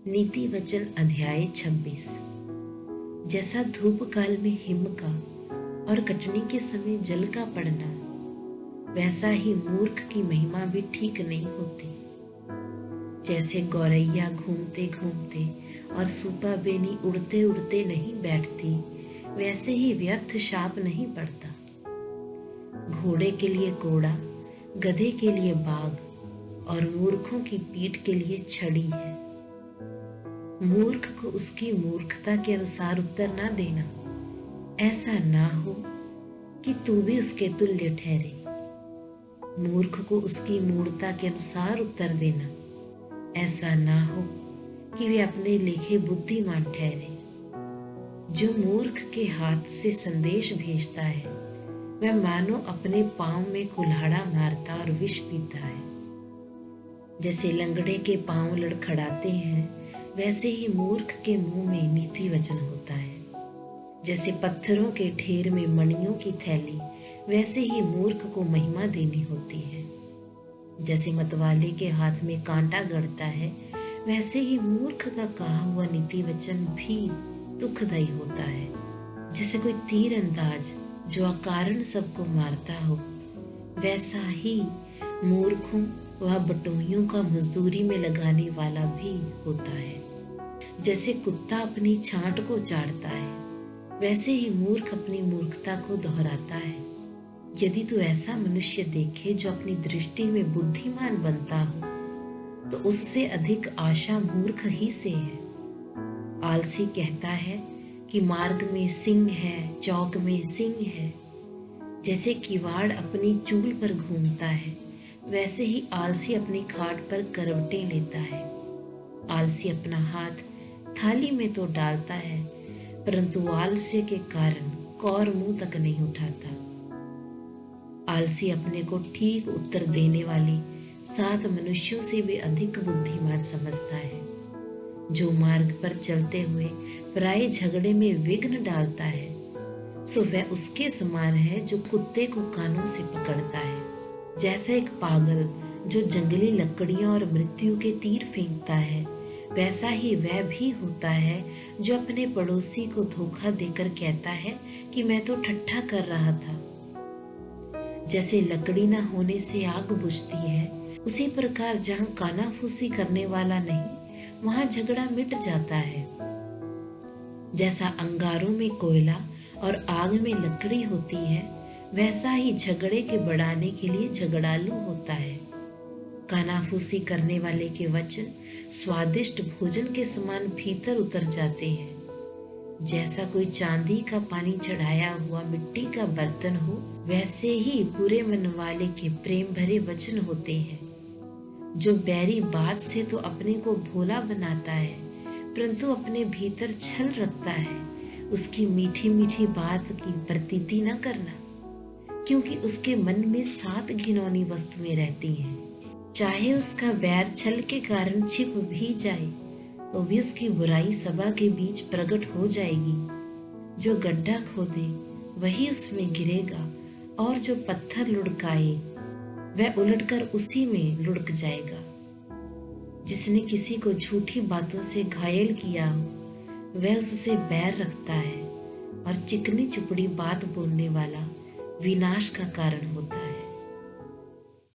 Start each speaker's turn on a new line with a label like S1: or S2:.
S1: नीति वचन अध्याय 26। जैसा धूप काल में हिम का और कटनी के समय जल का पड़ना, वैसा ही मूर्ख की महिमा भी ठीक नहीं होती। जैसे गौरैया घूमते घूमते और सूपा बेनी उड़ते उड़ते नहीं बैठती, वैसे ही व्यर्थ शाप नहीं पड़ता। घोड़े के लिए कोड़ा, गधे के लिए बाघ और मूर्खों की पीठ के लिए छड़ी है। मूर्ख को उसकी मूर्खता के अनुसार उत्तर ना देना, ऐसा ना हो कि तू भी उसके तुल्य ठहरे। मूर्ख को उसकी मूढ़ता के अनुसार उत्तर देना, ऐसा ना हो कि वे अपने लेखे बुद्धिमान ठहरे। जो मूर्ख के हाथ से संदेश भेजता है, वह मानो अपने पांव में कुल्हाड़ा मारता और विष पीता है। जैसे लंगड़े के पांव लड़खड़ाते हैं, वैसे ही मूर्ख के मुंह में नीति वचन होता है। जैसे पत्थरों के ढेर में मणियों की थैली, वैसे ही मूर्ख को महिमा देनी होती है। जैसे मतवाले के हाथ में कांटा गड़ता है, वैसे ही मूर्ख का कहा हुआ नीति वचन भी दुखदायी होता है। जैसे कोई तीर अंदाज जो अकारण सबको मारता हो, वैसा ही मूर्खों व बटोहियों का मजदूरी में लगाने वाला भी होता है। जैसे कुत्ता अपनी छांट को चाटता है, वैसे ही मूर्ख अपनी मूर्खता को दोहराता है। यदि तू ऐसा मनुष्य देखे जो अपनी दृष्टि में बुद्धिमान बनता हो, तो उससे अधिक आशा मूर्ख ही से है। आलसी कहता है कि मार्ग में सिंह है, चौक में सिंह है। जैसे किवाड़ अपनी चूल पर घूमता है, वैसे ही आलसी अपनी खाट पर करवटें लेता है। आलसी अपना हाथ थाली में तो डालता है, परंतु आलस्य के कारण कौर मुंह तक नहीं उठाता। आलसी अपने को ठीक उत्तर देने वाले 7 मनुष्यों से भी अधिक बुद्धिमान समझता है। जो मार्ग पर चलते हुए पराये झगड़े में विघ्न डालता है, सो वह उसके समान है जो कुत्ते को कानों से पकड़ता है। जैसा एक पागल जो जंगली लकड़ियां और मृत्यु के तीर फेंकता है, वैसा ही वह भी होता है जो अपने पड़ोसी को धोखा देकर कहता है कि मैं तो ठट्ठा कर रहा था। जैसे लकड़ी ना होने से आग बुझती है, उसी प्रकार जहाँ कानाफूसी करने वाला नहीं, वहां झगड़ा मिट जाता है। जैसा अंगारों में कोयला और आग में लकड़ी होती है, वैसा ही झगड़े के बढ़ाने के लिए झगड़ालू होता है। कानाफूसी करने वाले के वचन स्वादिष्ट भोजन के समान भीतर उतर जाते हैं। जैसा कोई चांदी का पानी चढ़ाया हुआ मिट्टी का बर्तन हो, वैसे ही बुरे मन वाले के प्रेम भरे वचन होते हैं। जो बैरी बात से तो अपने को भोला बनाता है, परंतु अपने भीतर छल रखता है, उसकी मीठी मीठी बात की प्रतीति न करना, क्योंकि उसके मन में 7 घिनौनी वस्तुएं रहती हैं। चाहे उसका बैर छल के कारण छिप भी जाए, तो भी उसकी बुराई सभा के बीच प्रकट हो जाएगी। जो गड्ढा खोदे वही उसमें गिरेगा, और जो पत्थर लुढ़काए वह उलटकर उसी में लुढ़क जाएगा। जिसने किसी को झूठी बातों से घायल किया हो, वह उससे बैर रखता है, और चिकनी चुपड़ी बात बोलने वाला विनाश का कारण होता है।